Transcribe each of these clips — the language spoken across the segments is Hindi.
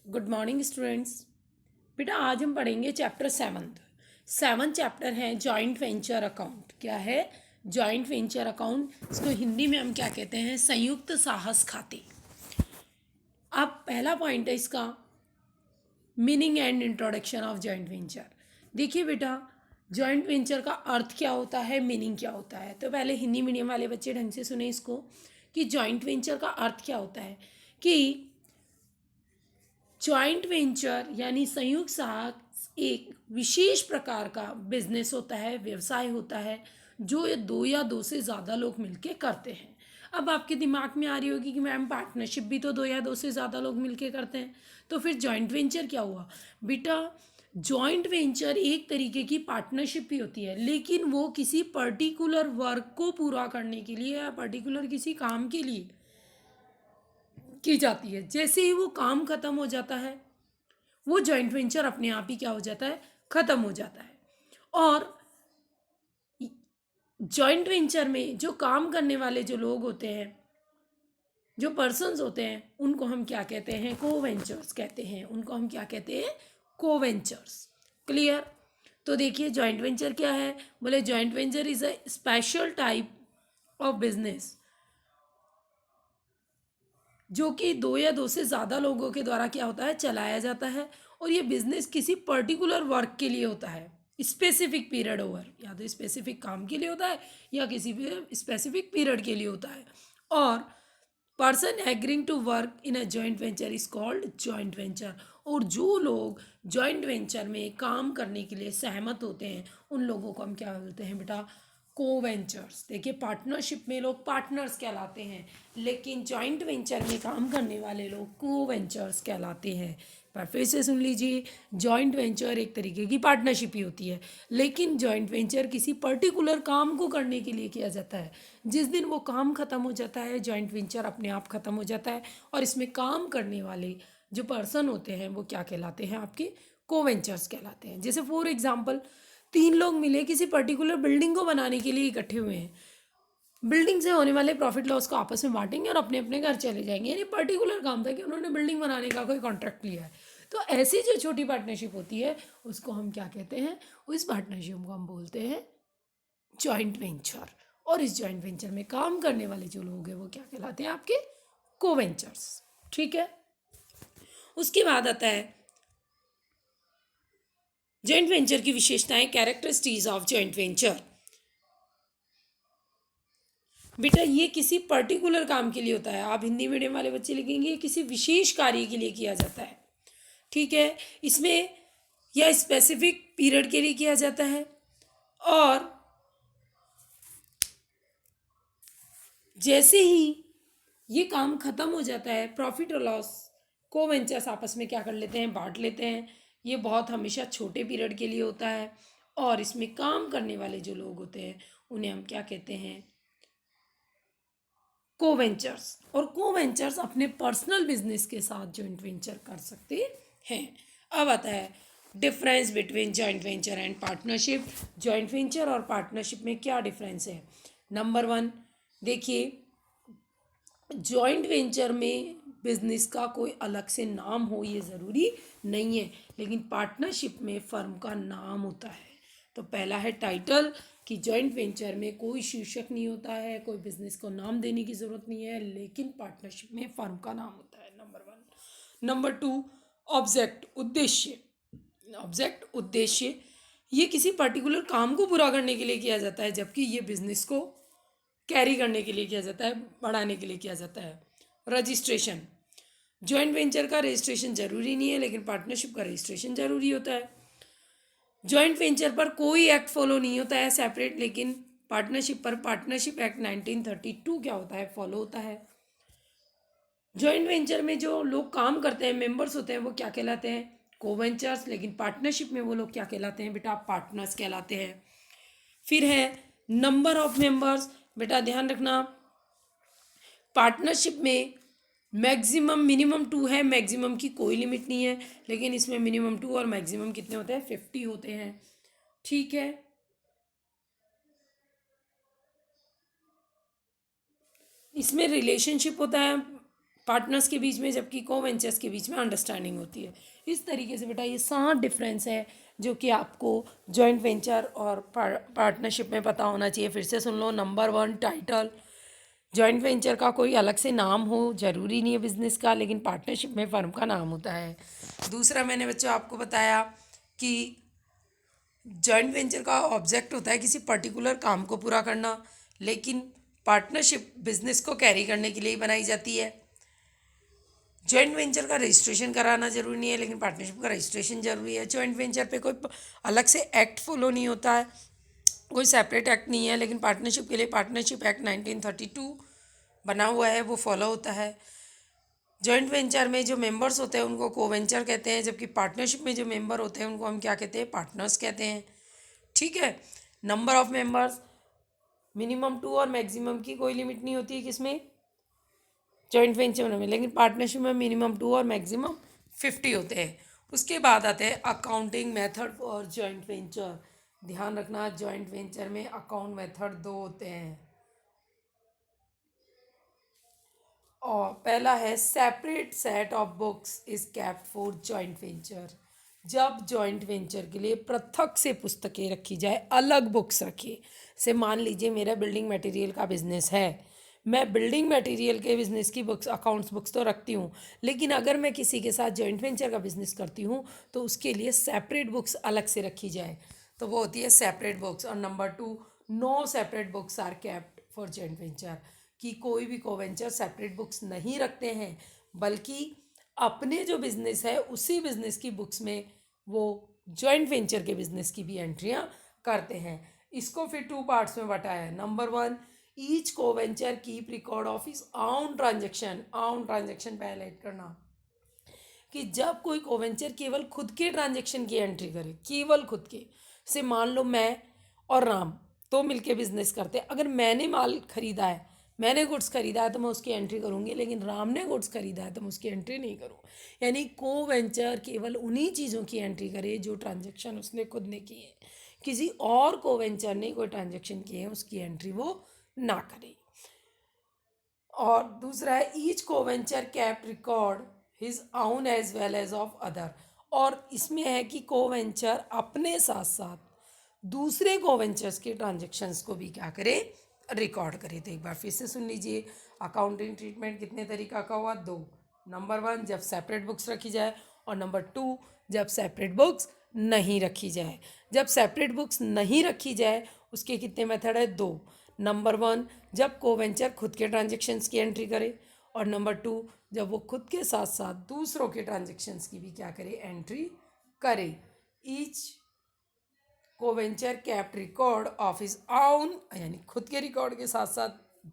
Good morning students. बेटा आज हम पढ़ेंगे चैप्टर सेवन चैप्टर है जॉइंट वेंचर अकाउंट। क्या है जॉइंट वेंचर अकाउंट? इसको हिंदी में हम क्या कहते हैं? संयुक्त साहस खाते। अब पहला पॉइंट है इसका meaning and introduction of joint venture. देखिए बेटा, जॉइंट वेंचर का अर्थ क्या होता है, मीनिंग क्या होता है। तो पहले हिंदी मीडियम वाले बच्चे ढंग से सुने इसको कि जॉइंट वेंचर का अर्थ क्या होता है। कि जॉइंट वेंचर यानी संयुक्त साहस एक विशेष प्रकार का बिजनेस होता है, व्यवसाय होता है, जो ये दो या दो से ज़्यादा लोग मिलके करते हैं। अब आपके दिमाग में आ रही होगी कि मैम पार्टनरशिप भी तो दो या दो से ज़्यादा लोग मिलके करते हैं, तो फिर जॉइंट वेंचर क्या हुआ? बेटा जॉइंट वेंचर एक तरीके की पार्टनरशिप भी होती है, लेकिन वो किसी पर्टिकुलर वर्क को पूरा करने के लिए या पर्टिकुलर किसी काम के लिए की जाती है। जैसे ही वो काम खत्म हो जाता है, वो जॉइंट वेंचर अपने आप ही क्या हो जाता है? खत्म हो जाता है। और जॉइंट वेंचर में जो काम करने वाले जो लोग होते हैं, जो पर्सन्स होते हैं, उनको हम क्या कहते हैं? को वेंचर्स कहते हैं। उनको हम क्या कहते हैं? को वेंचर्स। क्लियर? तो देखिए जॉइंट वेंचर क्या है। बोले joint venture is a special type of business जो कि दो या दो से ज़्यादा लोगों के द्वारा क्या होता है? चलाया जाता है। और ये बिजनेस किसी पर्टिकुलर वर्क के लिए होता है, स्पेसिफिक पीरियड ओवर, या तो स्पेसिफिक काम के लिए होता है या किसी भी स्पेसिफिक पीरियड के लिए होता है। और person agreeing to work in a joint venture is called joint venture. और जो लोग जॉइंट वेंचर में काम करने के लिए सहमत होते हैं, उन लोगों को हम क्या बोलते हैं बेटा? को वेंचर्स। देखिए पार्टनरशिप में लोग पार्टनर्स कहलाते हैं, लेकिन जॉइंट वेंचर में काम करने वाले लोग को वेंचर्स कहलाते हैं। पर फिर से सुन लीजिए, जॉइंट वेंचर एक तरीके की पार्टनरशिप ही होती है, लेकिन जॉइंट वेंचर किसी पर्टिकुलर काम को करने के लिए किया जाता है। जिस दिन वो काम खत्म हो जाता है, जॉइंट वेंचर अपने आप खत्म हो जाता है, और इसमें काम करने वाले जो पर्सन होते हैं वो क्या कहलाते हैं? आपके को वेंचर्स कहलाते हैं। जैसे फॉर एग्जाम्पल, तीन लोग मिले किसी पर्टिकुलर बिल्डिंग को बनाने के लिए इकट्ठे हुए हैं। बिल्डिंग से होने वाले प्रॉफिट लॉस को आपस में बांटेंगे और अपने अपने घर चले जाएंगे। यानी पर्टिकुलर काम था कि उन्होंने बिल्डिंग बनाने का कोई कॉन्ट्रैक्ट लिया है। तो ऐसी जो छोटी पार्टनरशिप होती है, उसको हम क्या कहते हैं? उस पार्टनरशिप को हम बोलते हैं जॉइंट वेंचर। और इस जॉइंट वेंचर में काम करने वाले जो लोग हैं वो क्या कहलाते हैं? आपके को वेंचर्स। ठीक है। उसके बाद आता है जॉइंट वेंचर की विशेषताएं, कैरेक्टरिस्टिक्स ऑफ जॉइंट वेंचर। बेटा ये किसी पर्टिकुलर काम के लिए होता है। आप हिंदी मीडियम वाले बच्चे लिखेंगे ये किसी विशेष कार्य के लिए किया जाता है। ठीक है। इसमें या स्पेसिफिक पीरियड के लिए किया जाता है, और जैसे ही ये काम खत्म हो जाता है, प्रॉफिट और लॉस को वेंचर्स आपस में क्या कर लेते हैं? बांट लेते हैं। ये बहुत हमेशा छोटे पीरियड के लिए होता है, और इसमें काम करने वाले जो लोग होते हैं उन्हें हम क्या कहते हैं? को वेंचर्स। और को वेंचर्स अपने पर्सनल बिजनेस के साथ जॉइंट वेंचर कर सकते हैं। अब आता है difference between joint venture and partnership. Joint venture और पार्टनरशिप में क्या डिफरेंस है? नंबर वन, देखिए जॉइंट वेंचर में बिजनेस का कोई अलग से नाम हो ये ज़रूरी नहीं है, लेकिन पार्टनरशिप में फर्म का नाम होता है। तो पहला है टाइटल, कि जॉइंट वेंचर में कोई शीर्षक नहीं होता है, कोई बिजनेस को नाम देने की ज़रूरत नहीं है, लेकिन पार्टनरशिप में फर्म का नाम होता है। Number one. Number two, object, उद्देश्य। ऑब्जेक्ट, उद्देश्य, ये किसी पर्टिकुलर काम को पूरा करने के लिए किया जाता है, जबकि ये बिजनेस को कैरी करने के लिए किया जाता है, बढ़ाने के लिए किया जाता है। रजिस्ट्रेशन, जॉइंट वेंचर का रजिस्ट्रेशन जरूरी नहीं है, लेकिन पार्टनरशिप का रजिस्ट्रेशन जरूरी होता है। जॉइंट वेंचर पर कोई एक्ट फॉलो नहीं होता है सेपरेट, लेकिन पार्टनरशिप पर पार्टनरशिप एक्ट 1932 क्या होता है? फॉलो होता है। जॉइंट वेंचर में जो लोग काम करते हैं, मेंबर्स होते हैं, वो क्या कहलाते हैं? को वेंचर्स। लेकिन पार्टनरशिप में वो लोग क्या कहलाते हैं बेटा? पार्टनर्स कहलाते हैं। फिर है नंबर ऑफ मेंबर्स। बेटा ध्यान रखना, पार्टनरशिप में मैक्सिमम मिनिमम 2 है, मैक्सिमम की कोई लिमिट नहीं है, लेकिन इसमें मिनिमम 2 और मैक्सिमम कितने होते हैं? 50 होते हैं। ठीक है। इसमें रिलेशनशिप होता है पार्टनर्स के बीच में, जबकि को वेंचर्स के बीच में अंडरस्टैंडिंग होती है। इस तरीके से बेटा ये 7 डिफरेंस है जो कि आपको जॉइंट वेंचर और पार्टनरशिप में पता होना चाहिए। फिर से सुन लो। Number 1, title. जॉइंट वेंचर का कोई अलग से नाम हो, ज़रूरी नहीं है बिजनेस का, लेकिन पार्टनरशिप में फर्म का नाम होता है। दूसरा, मैंने बच्चों आपको बताया कि जॉइंट वेंचर का ऑब्जेक्ट होता है किसी पर्टिकुलर काम को पूरा करना, लेकिन पार्टनरशिप बिजनेस को कैरी करने के लिए ही बनाई जाती है। जॉइंट वेंचर का रजिस्ट्रेशन कराना जरूरी नहीं है, लेकिन पार्टनरशिप का रजिस्ट्रेशन जरूरी है। जॉइंट वेंचर पे कोई अलग से एक्ट फॉलो नहीं होता है, कोई सेपरेट एक्ट नहीं है, लेकिन पार्टनरशिप के लिए पार्टनरशिप एक्ट 1932 बना हुआ है, वो फॉलो होता है। जॉइंट वेंचर में जो मेंबर्स होते हैं उनको को वेंचर कहते हैं, जबकि पार्टनरशिप में जो मेंबर होते हैं उनको हम क्या कहते हैं? पार्टनर्स कहते हैं। ठीक है। नंबर ऑफ मेंबर्स, मिनिमम 2 और मैक्सिमम की कोई लिमिट नहीं होती है किसमें? जॉइंट वेंचर में। लेकिन पार्टनरशिप में मिनिमम 2 और मैक्सिमम 50 होते हैं। उसके बाद आते हैं accounting method for joint venture. ध्यान रखना, जॉइंट वेंचर में अकाउंट मेथड 2 होते हैं। और पहला है separate set of books is kept for joint venture. जब जॉइंट वेंचर के लिए पृथक से पुस्तकें रखी जाए, अलग बुक्स रखिए। से मान लीजिए मेरा बिल्डिंग मटेरियल का बिजनेस है, मैं बिल्डिंग मटेरियल के बिजनेस की बुक्स, अकाउंट्स बुक्स तो रखती हूँ, लेकिन अगर मैं किसी के साथ जॉइंट वेंचर का बिजनेस करती हूँ तो उसके लिए सेपरेट बुक्स अलग से रखी जाए, तो वो होती है सेपरेट बुक्स। और number 2, no separate books are kept for joint venture, कि कोई भी कोवेंचर सेपरेट बुक्स नहीं रखते हैं, बल्कि अपने जो बिजनेस है उसी बिजनेस की बुक्स में वो जॉइंट वेंचर के बिजनेस की भी एंट्रियां करते हैं। इसको फिर 2 पार्ट्स में बटाया है। Number 1, each coventurer keep record of his own transaction. Own transaction पे हाईलाइट करना कि जब कोई कोवेंचर केवल खुद के ट्रांजेक्शन की एंट्री करे, केवल खुद के, से मान लो मैं और राम तो मिलके बिजनेस करते हैं, अगर मैंने माल खरीदा है, मैंने गुड्स खरीदा है तो मैं उसकी एंट्री करूंगी, लेकिन राम ने गुड्स खरीदा है तो मैं उसकी एंट्री नहीं करूँ। यानी को वेंचर केवल उन्हीं चीज़ों की एंट्री करे जो ट्रांजेक्शन उसने खुद ने किए हैं, किसी और को वेंचर ने कोई ट्रांजेक्शन किए हैं उसकी एंट्री वो ना करे। और दूसरा है each co-venturer keep record his own as well as of other. और इसमें है कि को वेंचर अपने साथ साथ दूसरे को वेंचर्स के ट्रांजेक्शन्स को भी क्या करे? रिकॉर्ड करे। तो एक बार फिर से सुन लीजिए। अकाउंटिंग ट्रीटमेंट कितने तरीका का हुआ? 2। नंबर 1, जब सेपरेट बुक्स रखी जाए, और नंबर 2, जब सेपरेट बुक्स नहीं रखी जाए। जब सेपरेट बुक्स नहीं रखी जाए उसके कितने मेथड है? 2। नंबर 1, जब कोवेंचर खुद के ट्रांजेक्शन्स की एंट्री करे, और नंबर 2, जब वो खुद के साथ साथ दूसरों के ट्रांजेक्शन्स की भी क्या करे? एंट्री करे। Each coventurer kept record of his own, यानी खुद के रिकॉर्ड के साथ साथ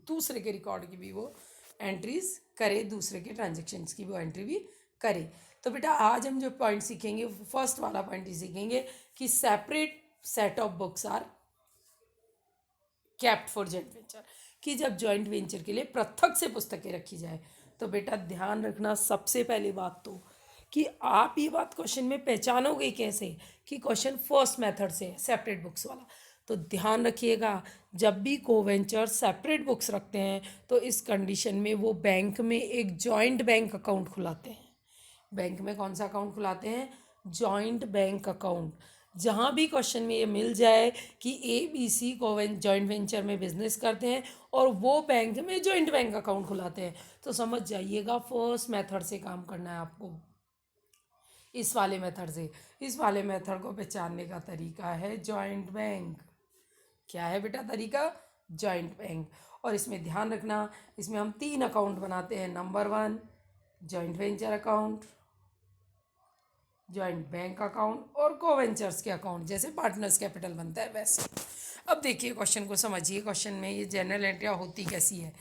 दूसरे के रिकॉर्ड की भी वो एंट्रीज करे, दूसरे के ट्रांजेक्शन्स की वो एंट्री भी करे। तो बेटा आज हम जो पॉइंट सीखेंगे, फर्स्ट वाला पॉइंट ही सीखेंगे कि separate set of books are kept for joint venture, कि जब जॉइंट वेंचर के लिए पृथक से पुस्तकें रखी जाए। तो बेटा ध्यान रखना, सबसे पहली बात तो कि आप ये बात क्वेश्चन में पहचानोगे कैसे कि क्वेश्चन फर्स्ट मेथड से है, सेपरेट बुक्स वाला। तो ध्यान रखिएगा, जब भी कोवेंचर सेपरेट बुक्स रखते हैं तो इस कंडीशन में वो बैंक में एक जॉइंट बैंक अकाउंट खुलाते हैं। बैंक में कौन सा अकाउंट खुलाते हैं? Joint bank account. जहाँ भी क्वेश्चन में ये मिल जाए कि ABC को जॉइंट वेंचर में बिजनेस करते हैं और वो बैंक में जॉइंट बैंक अकाउंट खुलाते हैं, तो समझ जाइएगा फर्स्ट मेथड से काम करना है आपको, इस वाले मेथड से। इस वाले मेथड को पहचानने का तरीका है जॉइंट बैंक। क्या है बेटा तरीका? Joint bank. और इसमें ध्यान रखना, इसमें हम 3 अकाउंट बनाते हैं। Number 1, joint venture account, joint bank account, और कोवेंचर्स के अकाउंट, जैसे पार्टनर्स कैपिटल बनता है वैसे। अब देखिए क्वेश्चन को समझिए, क्वेश्चन में ये जनरल एंट्रियाँ होती कैसी है।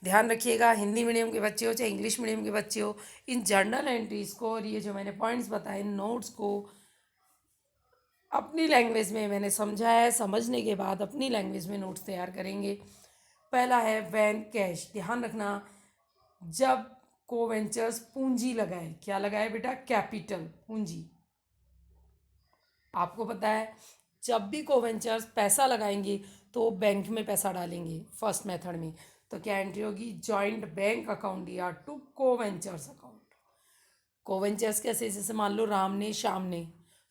ध्यान रखिएगा, हिंदी मीडियम के बच्चे हो चाहे इंग्लिश मीडियम के बच्चे हो, इन जर्नल एंट्रीज को और ये जो मैंने पॉइंट्स बताए, नोट्स को अपनी लैंग्वेज में मैंने समझाया है, समझने के बाद अपनी लैंग्वेज में नोट्स तैयार करेंगे। पहला है वैन कैश। ध्यान रखना, जब कोवेंचर्स पूंजी लगाए, क्या लगाए बेटा? कैपिटल, पूंजी। आपको पता है जब भी कोवेंचर्स पैसा लगाएंगे तो बैंक में पैसा डालेंगे फर्स्ट मेथड में, तो क्या एंट्री होगी, जॉइंट बैंक अकाउंट या टू कोवेंचर्स अकाउंट। कोवेंचर्स कैसे, जैसे मान लो राम ने श्याम ने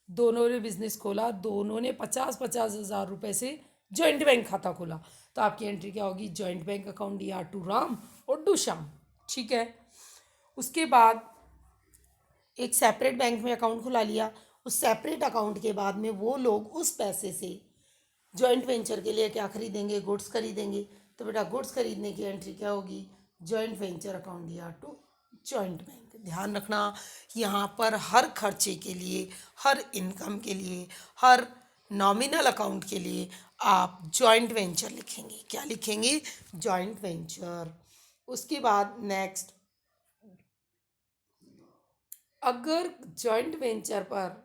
दोनों ने बिजनेस खोला, दोनों ने 50,000 रुपए से जॉइंट बैंक खाता खोला, तो आपकी एंट्री क्या होगी, जॉइंट बैंक अकाउंट या टू राम और टू श्याम। ठीक है, उसके बाद एक सेपरेट बैंक में अकाउंट खुला लिया, उस सेपरेट अकाउंट के बाद में वो लोग उस पैसे से जॉइंट वेंचर के लिए क्या खरीदेंगे, गुड्स खरीदेंगे, तो बेटा गुड्स खरीदने की एंट्री क्या होगी, जॉइंट वेंचर अकाउंट या टू जॉइंट बैंक। ध्यान रखना यहाँ पर हर खर्चे के लिए, हर इनकम के लिए, हर नॉमिनल अकाउंट के लिए आप जॉइंट वेंचर लिखेंगे। क्या लिखेंगे, जॉइंट वेंचर। उसके बाद नेक्स्ट, अगर जॉइंट वेंचर पर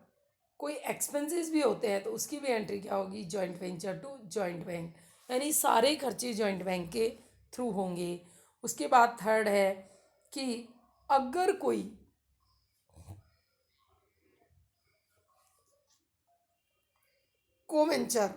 कोई एक्सपेंसेस भी होते हैं तो उसकी भी एंट्री क्या होगी, joint venture to joint bank, यानी सारे खर्चे जॉइंट बैंक के थ्रू होंगे। उसके बाद थर्ड है कि अगर कोई कोवेंचर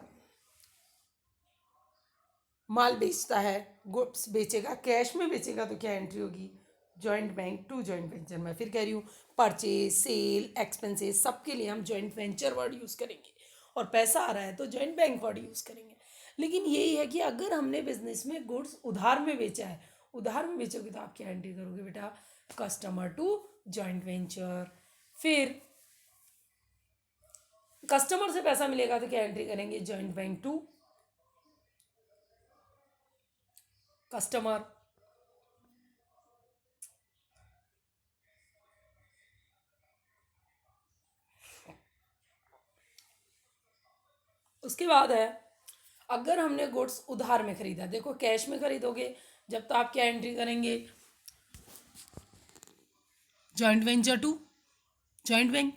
माल बेचता है, गुड्स बेचेगा, कैश में बेचेगा, तो क्या एंट्री होगी, joint bank to joint venture. मैं फिर कह रही हूँ, परचेज, सेल, एक्सपेंसेस सबके लिए हम जॉइंट वेंचर वर्ड यूज़ करेंगे, और पैसा आ रहा है तो जॉइंट बैंक वर्ड यूज़ करेंगे। लेकिन यही है कि अगर हमने बिजनेस में गुड्स उधार में बेचा है, उधार में बेचोगे तो आप क्या एंट्री करोगे बेटा, कस्टमर टू जॉइंट वेंचर। फिर कस्टमर से पैसा मिलेगा तो क्या एंट्री करेंगे, जॉइंट बैंक टू कस्टमर। उसके बाद है, अगर हमने गुड्स उधार में खरीदा, देखो कैश में खरीदोगे जब तो आप क्या एंट्री करेंगे, joint venture to joint bank.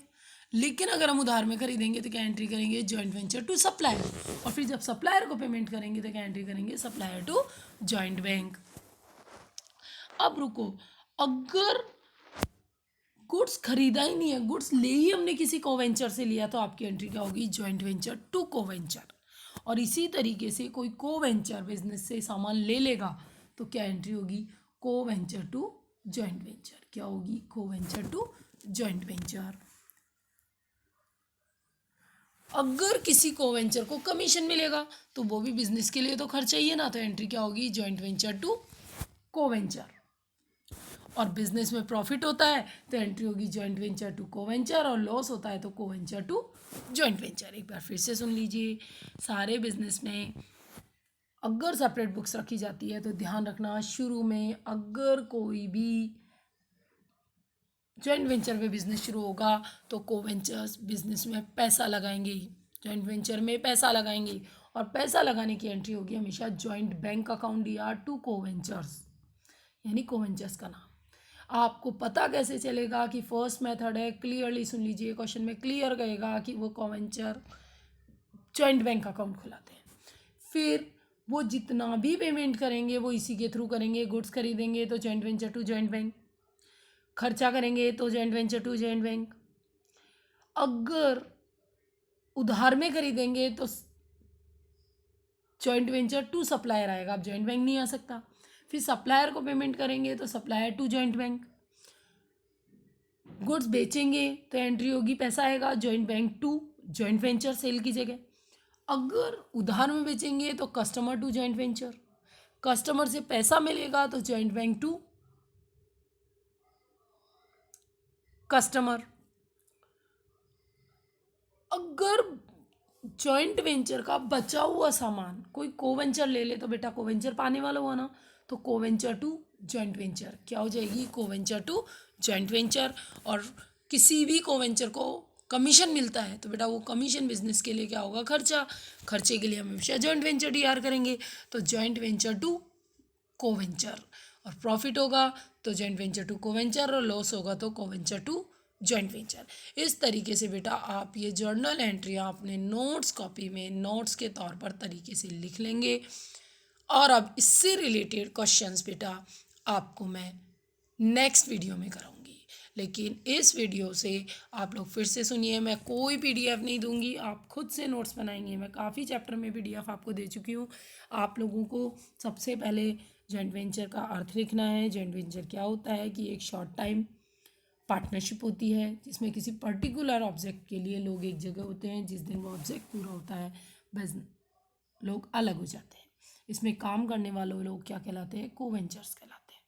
लेकिन अगर हम उधार में खरीदेंगे तो क्या एंट्री करेंगे, जॉइंट वेंचर टू सप्लायर, और फिर जब सप्लायर को पेमेंट करेंगे तो क्या एंट्री करेंगे, सप्लायर टू जॉइंट बैंक। अब रुको, अगर गुड्स खरीदा ही नहीं है, गुड्स ले ही हमने किसी कोवेंचर से लिया, तो आपकी एंट्री क्या होगी, जॉइंट वेंचर टू कोवेंचर। और इसी तरीके से कोई कोवेंचर बिजनेस से सामान ले लेगा तो क्या एंट्री होगी, कोवेंचर टू जॉइंट वेंचर। क्या होगी, कोवेंचर टू जॉइंट वेंचर। अगर किसी कोवेंचर को कमीशन मिलेगा तो वो भी बिजनेस के लिए तो खर्चा ही है ना, तो एंट्री क्या होगी, जॉइंट वेंचर टू कोवेंचर। और बिजनेस में प्रॉफिट होता है तो एंट्री होगी जॉइंट वेंचर टू कोवेंचर, और लॉस होता है तो कोवेंचर टू जॉइंट वेंचर। एक बार फिर से सुन लीजिए, सारे बिजनेस में अगर सेपरेट बुक्स रखी जाती है तो ध्यान रखना, शुरू में अगर कोई भी जॉइंट वेंचर में बिजनेस शुरू होगा तो कोवेंचर्स बिजनेस में पैसा लगाएंगे, जॉइंट वेंचर में पैसा लगाएंगे, और पैसा लगाने की एंट्री होगी हमेशा जॉइंट बैंक अकाउंट या टू कोवेंचर्स, यानी कोवेंचर्स का नाम। आपको पता कैसे चलेगा कि फर्स्ट मेथड है, क्लियरली सुन लीजिए, क्वेश्चन में क्लियर कहेगा कि वो कोवेंचर जॉइंट बैंक अकाउंट खुलाते हैं। फिर वो जितना भी पेमेंट करेंगे वो इसी के थ्रू करेंगे, गुड्स खरीदेंगे तो joint venture to joint bank, खर्चा करेंगे तो joint venture to joint bank, अगर उधार में खरीदेंगे तो जॉइंट वेंचर टू सप्लायर आएगा, अब जॉइंट बैंक नहीं आ सकता। फिर सप्लायर को पेमेंट करेंगे तो supplier to joint bank, goods बेचेंगे तो एंट्री होगी, पैसा आएगा, joint bank to joint venture sale की जगह। अगर उधार में बेचेंगे तो customer to joint venture, customer से पैसा मिलेगा तो जॉइंट बैंक टू कस्टमर। अगर जॉइंट वेंचर का बचा हुआ सामान कोई कोवेंचर ले ले तो बेटा कोवेंचर पाने वाला हुआ ना, तो कोवेंचर टू जॉइंट वेंचर क्या हो जाएगी, कोवेंचर टू जॉइंट वेंचर। और किसी भी कोवेंचर को कमीशन मिलता है तो बेटा वो कमीशन बिजनेस के लिए क्या होगा, खर्चा, खर्चे के लिए हम हमेशा जॉइंट वेंचर डीआर करेंगे, तो जॉइंट वेंचर टू कोवेंचर। और प्रॉफिट होगा तो जॉइंट वेंचर टू कोवेंचर, और लॉस होगा तो कोवेंचर टू जॉइंट वेंचर। इस तरीके से बेटा आप ये जर्नल एंट्रियाँ अपने नोट्स कॉपी में नोट्स के तौर पर तरीके से लिख लेंगे। और अब इससे रिलेटेड क्वेश्चंस बेटा आपको मैं नेक्स्ट वीडियो में कराऊंगी, लेकिन इस वीडियो से आप लोग फिर से सुनिए, मैं कोई पीडीएफ नहीं दूंगी, आप खुद से नोट्स बनाएंगे। मैं काफ़ी चैप्टर में पीडीएफ आपको दे चुकी हूँ। आप लोगों को सबसे पहले जॉइंट वेंचर का अर्थ लिखना है। जॉइंट वेंचर क्या होता है कि एक शॉर्ट टाइम पार्टनरशिप होती है जिसमें किसी पर्टिकुलर ऑब्जेक्ट के लिए लोग एक जगह होते हैं, जिस दिन वो ऑब्जेक्ट पूरा होता है बस लोग अलग हो जाते हैं। इसमें काम करने वालों लोग क्या कहलाते हैं? को वेंचर्स कहलाते हैं।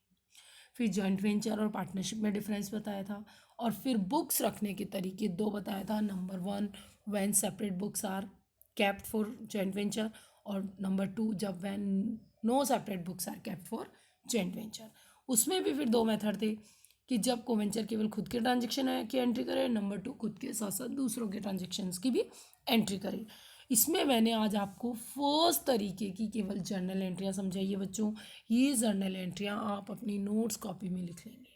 फिर जॉइंट वेंचर और पार्टनरशिप में डिफरेंस बताया था, और फिर बुक्स रखने के तरीके दो बताया था। Number 1, when separate books are kept for joint venture, और नंबर 2, जब when no separate books are kept for joint venture. उसमें भी फिर दो मेथड थे कि जब कोवेंचर केवल खुद के ट्रांजेक्शन की एंट्री करे, नंबर 2 खुद के साथ साथ दूसरों के ट्रांजेक्शन्स की भी एंट्री करे। इसमें मैंने आज आपको फर्स्ट तरीके की केवल जर्नल एंट्रियाँ समझाई है बच्चों। ये जर्नल एंट्रियाँ आप अपनी नोट्स कॉपी में लिख लेंगे।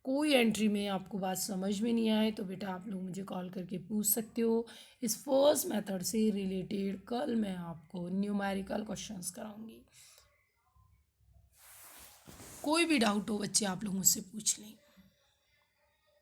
कोई एंट्री में आपको बात समझ में नहीं आए तो बेटा आप लोग मुझे कॉल करके पूछ सकते हो। इस फर्स्ट मेथड से रिलेटेड कल मैं आपको न्यूमेरिकल क्वेश्चंस कराऊंगी। कोई भी डाउट हो बच्चे आप लोग मुझसे पूछ लें।